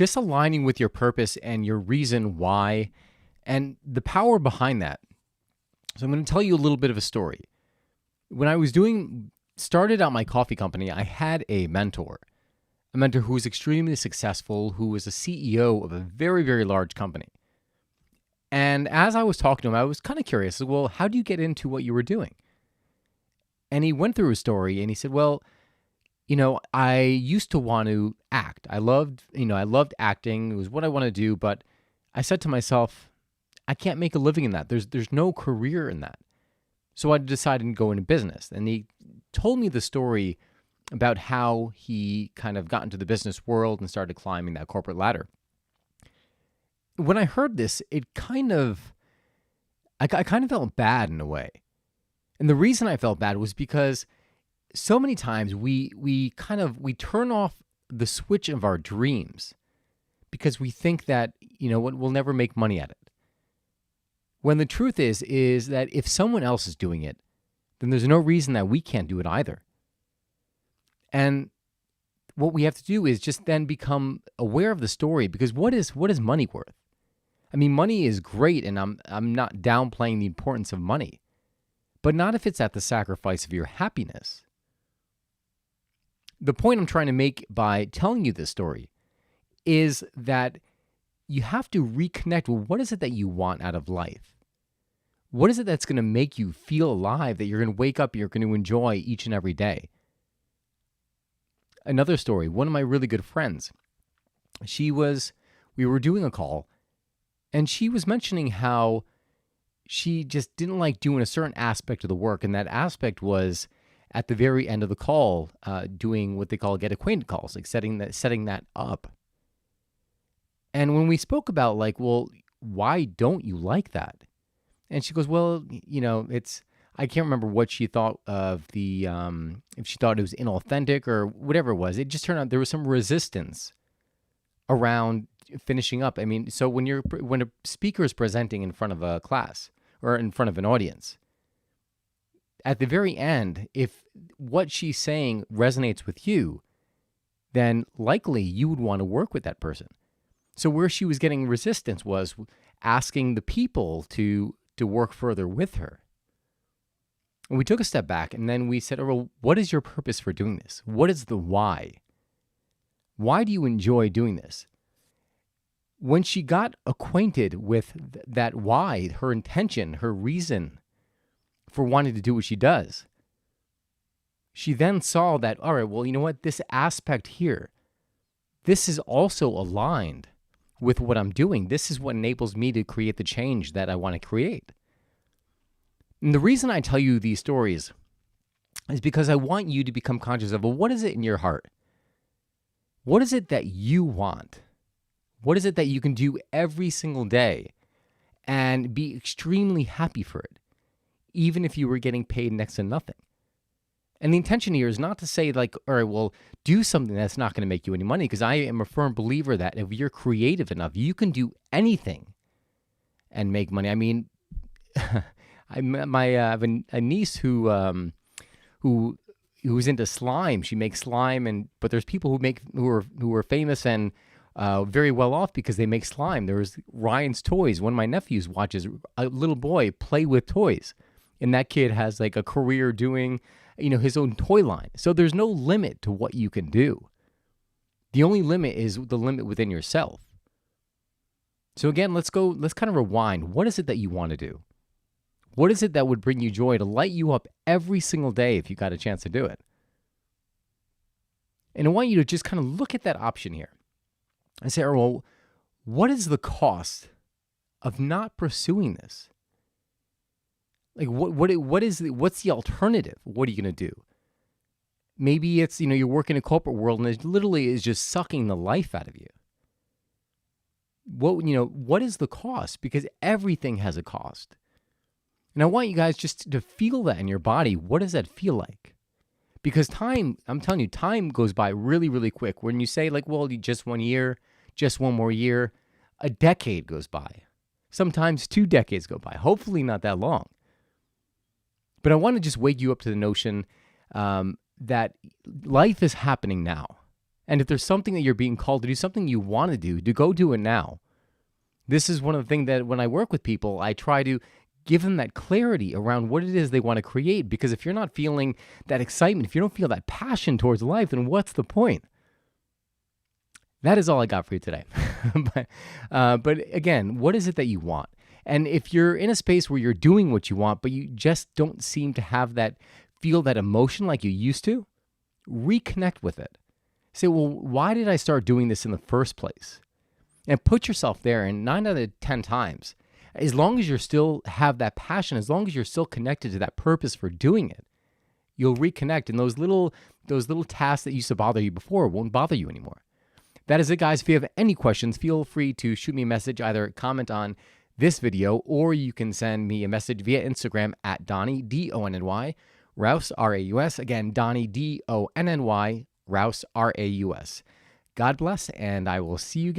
just aligning with your purpose and your reason why and the power behind that. So I'm going to tell you a little bit of a story. When I was started out my coffee company, I had a mentor who was extremely successful, who was a CEO of a very, very large company. And as I was talking to him, I was kind of curious, well, how do you get into what you were doing? And he went through his story and he said, well, I used to want to act. I loved acting. It was what I want to do. But I said to myself, I can't make a living in that. There's no career in that. So I decided to go into business. And he told me the story about how he kind of got into the business world and started climbing that corporate ladder. When I heard this, I kind of felt bad in a way. And the reason I felt bad was because so many times we turn off the switch of our dreams because we think that, we'll never make money at it. When the truth is that if someone else is doing it, then there's no reason that we can't do it either. And what we have to do is just then become aware of the story, because what is money worth? I mean, money is great, and I'm not downplaying the importance of money, but not if it's at the sacrifice of your happiness. The point I'm trying to make by telling you this story is that you have to reconnect with what is it that you want out of life? What is it that's going to make you feel alive, that you're going to wake up, you're going to enjoy each and every day? Another story, one of my really good friends, we were doing a call, and she was mentioning how she just didn't like doing a certain aspect of the work, and that aspect was at the very end of the call, doing what they call get acquainted calls, like setting that up. And when we spoke about why don't you like that? And she goes, well, I can't remember what she thought of if she thought it was inauthentic or whatever it was. It just turned out there was some resistance around finishing up. I mean, so when a speaker is presenting in front of a class or in front of an audience, at the very end, if what she's saying resonates with you, then likely you would want to work with that person. So where she was getting resistance was asking the people to work further with her. And we took a step back, and then we said, oh, well, what is your purpose for doing this? What is the why? Why do you enjoy doing this? When she got acquainted with that why, her intention, her reason for wanting to do what she does, she then saw that, all right, well, you know what? This aspect here, this is also aligned with what I'm doing. This is what enables me to create the change that I want to create. And the reason I tell you these stories is because I want you to become conscious of, well, what is it in your heart? What is it that you want? What is it that you can do every single day and be extremely happy for it, even if you were getting paid next to nothing? And the intention here is not to say all right, well, do something that's not going to make you any money, because I am a firm believer that if you're creative enough, you can do anything and make money. I mean, I have a niece who's into slime. She makes slime, but there's people who are famous and very well off because they make slime. There's Ryan's Toys. One of my nephews watches a little boy play with toys, and that kid has a career doing his own toy line. So there's no limit to what you can do. The only limit is the limit within yourself. So again, let's kind of rewind. What is it that you want to do? What is it that would bring you joy, to light you up every single day if you got a chance to do it? And I want you to just kind of look at that option here and say, well, what is the cost of not pursuing this? What's the alternative? What are you going to do? Maybe it's, you're working in a corporate world and it literally is just sucking the life out of you. What is the cost? Because everything has a cost. And I want you guys just to feel that in your body. What does that feel like? Because time, I'm telling you, time goes by really, really quick. When you say well, just 1 year, just one more year, a decade goes by. Sometimes 2 decades go by. Hopefully not that long. But I want to just wake you up to the notion that life is happening now. And if there's something that you're being called to do, something you want to do, go do it now. This is one of the things that when I work with people, I try to give them that clarity around what it is they want to create. Because if you're not feeling that excitement, if you don't feel that passion towards life, then what's the point? That is all I got for you today. But again, what is it that you want? And if you're in a space where you're doing what you want, but you just don't seem to have that, feel that emotion like you used to, reconnect with it. Say, well, why did I start doing this in the first place? And put yourself there, and 9 out of 10 times, as long as you still have that passion, as long as you're still connected to that purpose for doing it, you'll reconnect, and those little tasks that used to bother you before won't bother you anymore. That is it, guys. If you have any questions, feel free to shoot me a message, either comment on this video, or you can send me a message via Instagram at Donny, D-O-N-N-Y, Raus, R-A-U-S. Again, Donny, D-O-N-N-Y, Raus, R-A-U-S. God bless, and I will see you again.